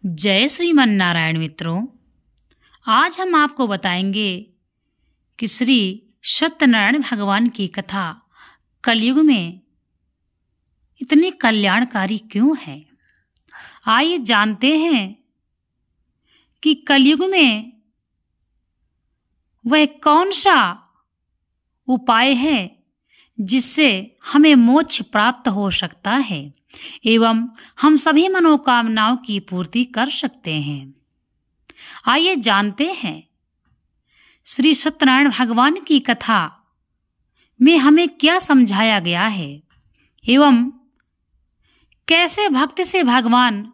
जय श्रीमन नारायण मित्रों, आज हम आपको बताएंगे कि श्री सत्यनारायण भगवान की कथा कलयुग में इतनी कल्याणकारी क्यों है। आइए जानते हैं कि कलयुग में वह कौन सा उपाय है जिससे हमें मोक्ष प्राप्त हो सकता है एवं हम सभी मनोकामनाओं की पूर्ति कर सकते हैं। आइए जानते हैं श्री सत्यनारायण भगवान की कथा में हमें क्या समझाया गया है एवं कैसे भक्त से भगवान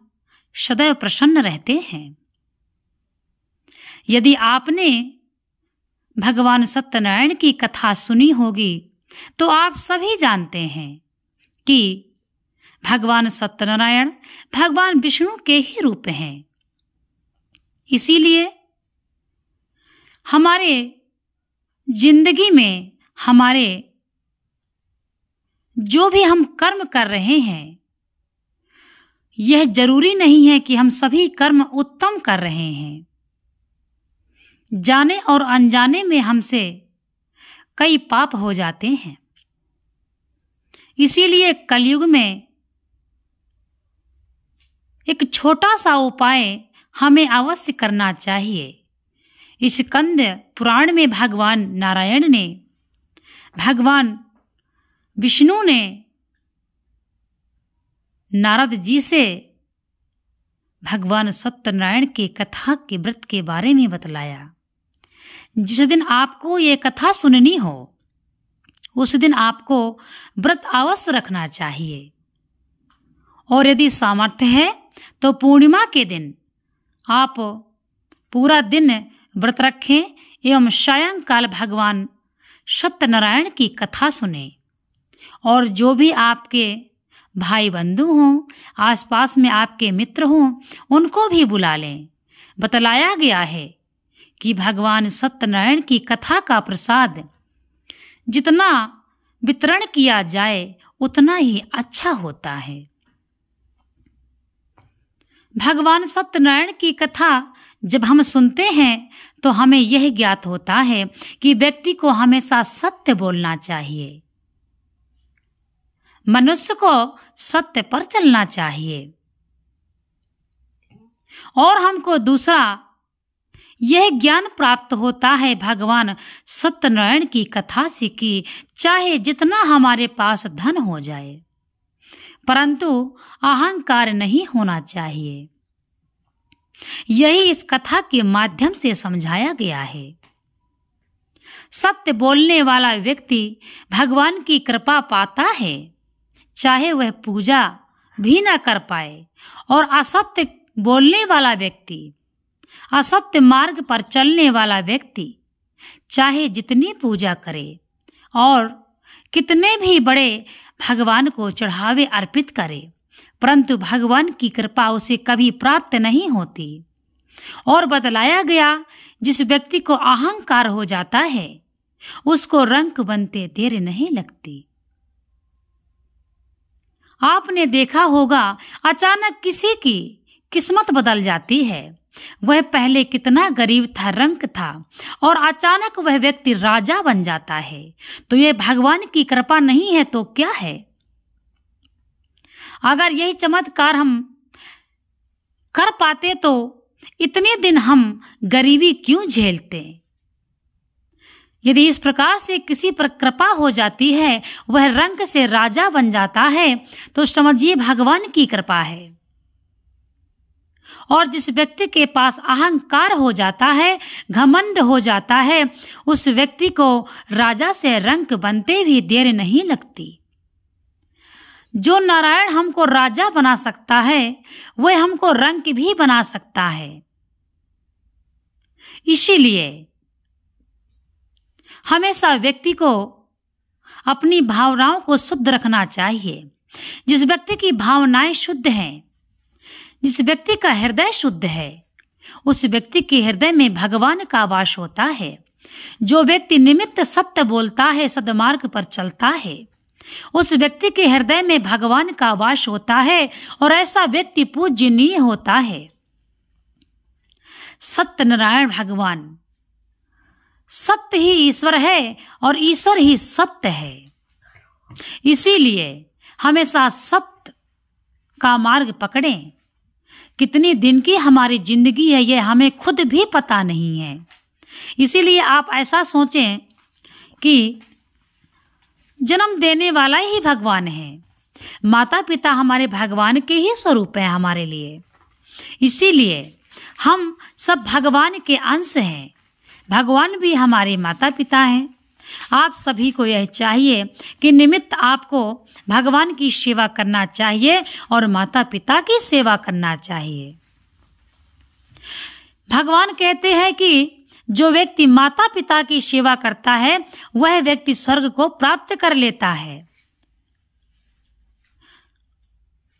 सदैव प्रसन्न रहते हैं। यदि आपने भगवान सत्यनारायण की कथा सुनी होगी तो आप सभी जानते हैं कि भगवान सत्यनारायण भगवान विष्णु के ही रूप हैं। इसीलिए हमारे जिंदगी में हमारे जो भी हम कर्म कर रहे हैं, यह जरूरी नहीं है कि हम सभी कर्म उत्तम कर रहे हैं। जाने और अनजाने में हमसे कई पाप हो जाते हैं। इसीलिए कलयुग में एक छोटा सा उपाय हमें अवश्य करना चाहिए। इस स्कंद पुराण में भगवान नारायण ने, भगवान विष्णु ने नारद जी से भगवान सत्यनारायण के कथा के व्रत के बारे में बतलाया। जिस दिन आपको ये कथा सुननी हो उस दिन आपको व्रत अवश्य रखना चाहिए, और यदि सामर्थ्य है तो पूर्णिमा के दिन आप पूरा दिन व्रत रखें एवं सायंकाल भगवान सत्यनारायण की कथा सुने। और जो भी आपके भाई बंधु हों, आसपास में आपके मित्र हों, उनको भी बुला लें। बतलाया गया है कि भगवान सत्यनारायण की कथा का प्रसाद जितना वितरण किया जाए उतना ही अच्छा होता है। भगवान सत्यनारायण की कथा जब हम सुनते हैं तो हमें यह ज्ञात होता है कि व्यक्ति को हमेशा सत्य बोलना चाहिए, मनुष्य को सत्य पर चलना चाहिए। और हमको दूसरा यह ज्ञान प्राप्त होता है भगवान सत्यनारायण की कथा से कि चाहे जितना हमारे पास धन हो जाए, परंतु अहंकार नहीं होना चाहिए। यही इस कथा के माध्यम से समझाया गया है। सत्य बोलने वाला व्यक्ति भगवान की कृपा पाता है, चाहे वह पूजा भी न कर पाए। और असत्य बोलने वाला व्यक्ति, असत्य मार्ग पर चलने वाला व्यक्ति चाहे जितनी पूजा करे और कितने भी बड़े भगवान को चढ़ावे अर्पित करे, परंतु भगवान की कृपा उसे कभी प्राप्त नहीं होती। और बतलाया गया जिस व्यक्ति को अहंकार हो जाता है उसको रंक बनते देर नहीं लगती। आपने देखा होगा अचानक किसी की किस्मत बदल जाती है। वह पहले कितना गरीब था, रंक था, और अचानक वह व्यक्ति राजा बन जाता है। तो यह भगवान की कृपा नहीं है तो क्या है। अगर यही चमत्कार हम कर पाते तो इतने दिन हम गरीबी क्यों झेलते। यदि इस प्रकार से किसी पर कृपा हो जाती है, वह रंक से राजा बन जाता है, तो समझिए भगवान की कृपा है। और जिस व्यक्ति के पास अहंकार हो जाता है, घमंड हो जाता है, उस व्यक्ति को राजा से रंक बनते भी देर नहीं लगती। जो नारायण हमको राजा बना सकता है वह हमको रंक भी बना सकता है। इसीलिए हमेशा व्यक्ति को अपनी भावनाओं को शुद्ध रखना चाहिए। जिस व्यक्ति की भावनाएं शुद्ध हैं, जिस व्यक्ति का हृदय शुद्ध है, उस व्यक्ति के हृदय में भगवान का वास होता है। जो व्यक्ति निमित्त सत्य बोलता है, सद्मार्ग पर चलता है, उस व्यक्ति के हृदय में भगवान का वास होता है और ऐसा व्यक्ति पूजनीय होता है। सत्यनारायण भगवान सत्य ही ईश्वर है और ईश्वर ही सत्य है। इसीलिए हमेशा सत्य का मार्ग पकड़ें। कितनी दिन की हमारी जिंदगी है यह हमें खुद भी पता नहीं है। इसीलिए आप ऐसा सोचें कि जन्म देने वाला ही भगवान है। माता पिता हमारे भगवान के ही स्वरूप है हमारे लिए। इसीलिए हम सब भगवान के अंश हैं। भगवान भी हमारे माता पिता हैं। आप सभी को यह चाहिए कि निमित्त आपको भगवान की सेवा करना चाहिए और माता पिता की सेवा करना चाहिए। भगवान कहते हैं कि जो व्यक्ति माता पिता की सेवा करता है वह व्यक्ति स्वर्ग को प्राप्त कर लेता है।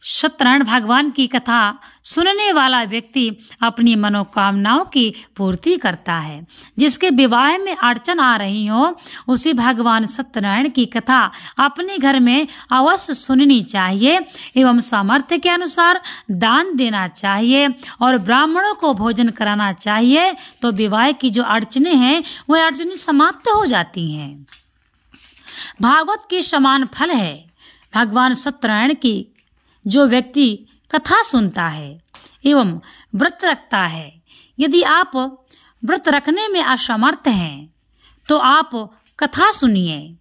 सत्यनारायण भगवान की कथा सुनने वाला व्यक्ति अपनी मनोकामनाओं की पूर्ति करता है। जिसके विवाह में अड़चन आ रही हो उसी भगवान सत्यनारायण की कथा अपने घर में अवश्य सुननी चाहिए एवं सामर्थ्य के अनुसार दान देना चाहिए और ब्राह्मणों को भोजन कराना चाहिए। तो विवाह की जो अड़चनें हैं वह अड़चनें समाप्त हो जाती हैं। भागवत के समान फल है भगवान सत्यनारायण की जो व्यक्ति कथा सुनता है एवं व्रत रखता है। यदि आप व्रत रखने में असमर्थ हैं तो आप कथा सुनिए।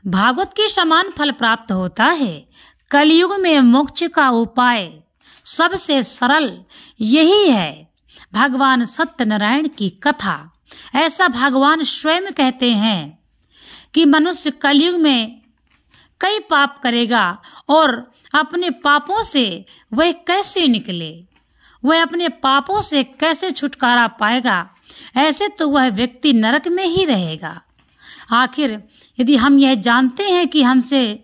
भागवत के समान फल प्राप्त होता है। कलयुग में मोक्ष का उपाय सबसे सरल यही है भगवान सत्यनारायण की कथा। ऐसा भगवान स्वयं कहते हैं कि मनुष्य कलयुग में कई पाप करेगा और अपने पापों से वह कैसे निकले, वह अपने पापों से कैसे छुटकारा पाएगा। ऐसे तो वह व्यक्ति नरक में ही रहेगा। आखिर यदि हम यह जानते हैं कि हमसे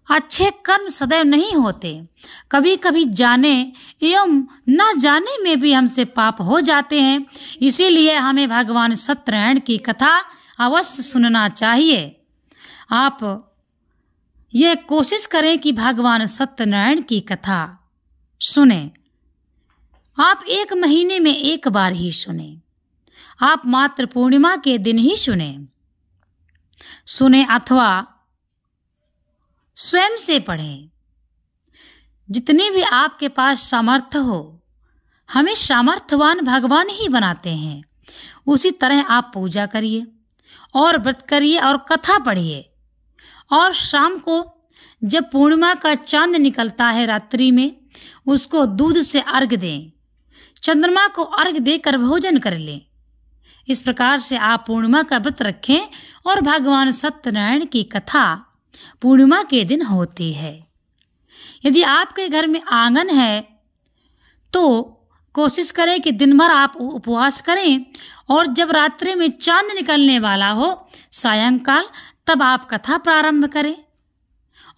अच्छे कर्म सदैव नहीं होते, कभी कभी जाने एवं न जाने में भी हमसे पाप हो जाते हैं, इसीलिए हमें भगवान सत्यनारायण की कथा अवश्य सुनना चाहिए। आप यह कोशिश करें कि भगवान सत्यनारायण की कथा सुने। आप 1 महीने में 1 बार ही सुने। आप मात्र पूर्णिमा के दिन ही सुने अथवा स्वयं से पढ़ें। जितने भी आपके पास सामर्थ्य हो, हमें सामर्थ्यवान भगवान ही बनाते हैं। उसी तरह आप पूजा करिए और व्रत करिए और कथा पढ़िए। और शाम को जब पूर्णिमा का चांद निकलता है रात्रि में, उसको दूध से अर्घ दें। चंद्रमा को अर्घ देकर भोजन कर लें। इस प्रकार से आप पूर्णिमा का व्रत रखें और भगवान सत्यनारायण की कथा पूर्णिमा के दिन होती है। यदि आपके घर में आंगन है तो कोशिश करें कि दिन भर आप उपवास करें और जब रात्रि में चांद निकलने वाला हो सायंकाल, तब आप कथा प्रारंभ करें।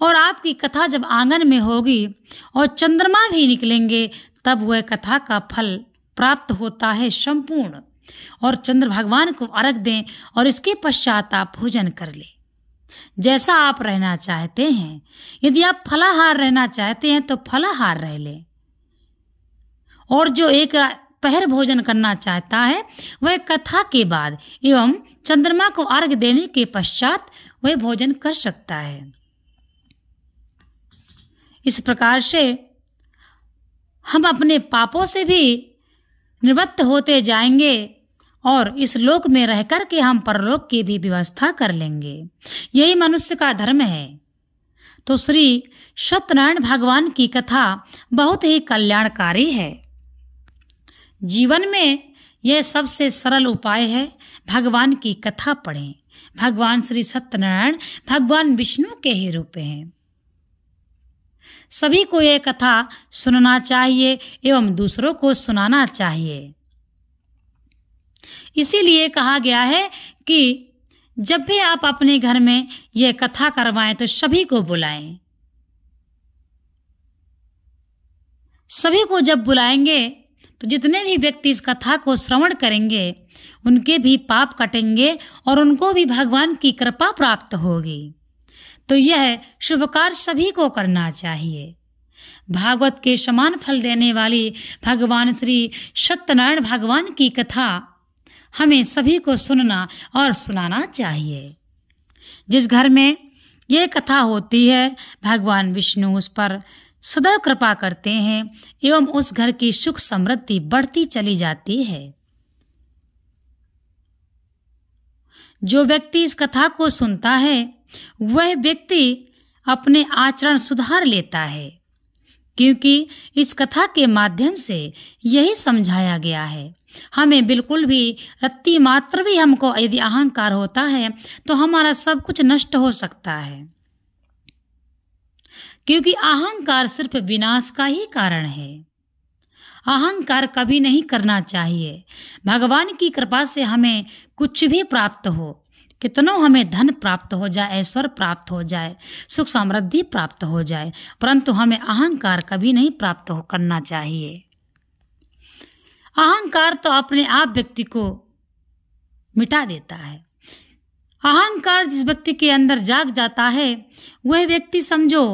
और आपकी कथा जब आंगन में होगी और चंद्रमा भी निकलेंगे तब वह कथा का फल प्राप्त होता है संपूर्ण। और चंद्र भगवान को अर्घ दें और इसके पश्चात आप भोजन कर लें जैसा आप रहना चाहते हैं। यदि आप फलाहार रहना चाहते हैं तो फलाहार रह लें और जो एक पहर भोजन करना चाहता है वह कथा के बाद एवं चंद्रमा को अर्घ देने के पश्चात वह भोजन कर सकता है। इस प्रकार से हम अपने पापों से भी निवृत्त होते जाएंगे और इस लोक में रहकर के हम परलोक की भी व्यवस्था कर लेंगे। यही मनुष्य का धर्म है। तो श्री सत्यनारायण भगवान की कथा बहुत ही कल्याणकारी है। जीवन में यह सबसे सरल उपाय है। भगवान की कथा पढ़ें। भगवान श्री सत्यनारायण भगवान विष्णु के ही रूप हैं। सभी को यह कथा सुनना चाहिए एवं दूसरों को सुनाना चाहिए। इसीलिए कहा गया है कि जब भी आप अपने घर में यह कथा करवाएं तो सभी को बुलाएं। सभी को जब बुलाएंगे तो जितने भी व्यक्ति इस कथा को श्रवण करेंगे उनके भी पाप कटेंगे और उनको भी भगवान की कृपा प्राप्त होगी। तो यह शुभ कार्य सभी को करना चाहिए। भागवत के समान फल देने वाली भगवान श्री सत्यनारायण भगवान की कथा हमें सभी को सुनना और सुनाना चाहिए। जिस घर में ये कथा होती है, भगवान विष्णु उस पर सदैव कृपा करते हैं एवं उस घर की सुख समृद्धि बढ़ती चली जाती है। जो व्यक्ति इस कथा को सुनता है वह व्यक्ति अपने आचरण सुधार लेता है, क्योंकि इस कथा के माध्यम से यही समझाया गया है। हमें बिल्कुल भी रत्ती मात्र भी हमको यदि अहंकार होता है तो हमारा सब कुछ नष्ट हो सकता है, क्योंकि अहंकार सिर्फ विनाश का ही कारण है। अहंकार कभी नहीं करना चाहिए। भगवान की कृपा से हमें कुछ भी प्राप्त हो, कितनों हमें धन प्राप्त हो जाए, ऐश्वर्य प्राप्त हो जाए, सुख समृद्धि प्राप्त हो जाए, परंतु हमें अहंकार कभी नहीं प्राप्त करना चाहिए। अहंकार तो अपने आप व्यक्ति को मिटा देता है। अहंकार जिस व्यक्ति के अंदर जाग जाता है वह व्यक्ति समझो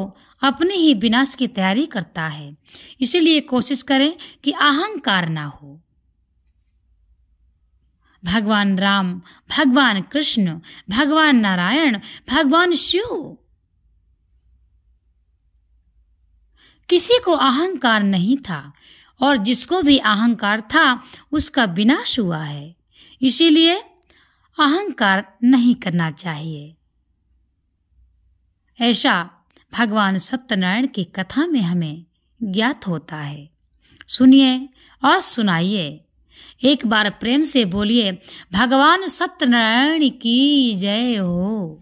अपने ही विनाश की तैयारी करता है। इसीलिए कोशिश करें कि अहंकार ना हो। भगवान राम, भगवान कृष्ण, भगवान नारायण, भगवान शिव, किसी को अहंकार नहीं था और जिसको भी अहंकार था उसका विनाश हुआ है। इसीलिए अहंकार नहीं करना चाहिए। ऐसा भगवान सत्यनारायण की कथा में हमें ज्ञात होता है। सुनिए और सुनाइए। एक बार प्रेम से बोलिए, भगवान सत्यनारायण की जय हो।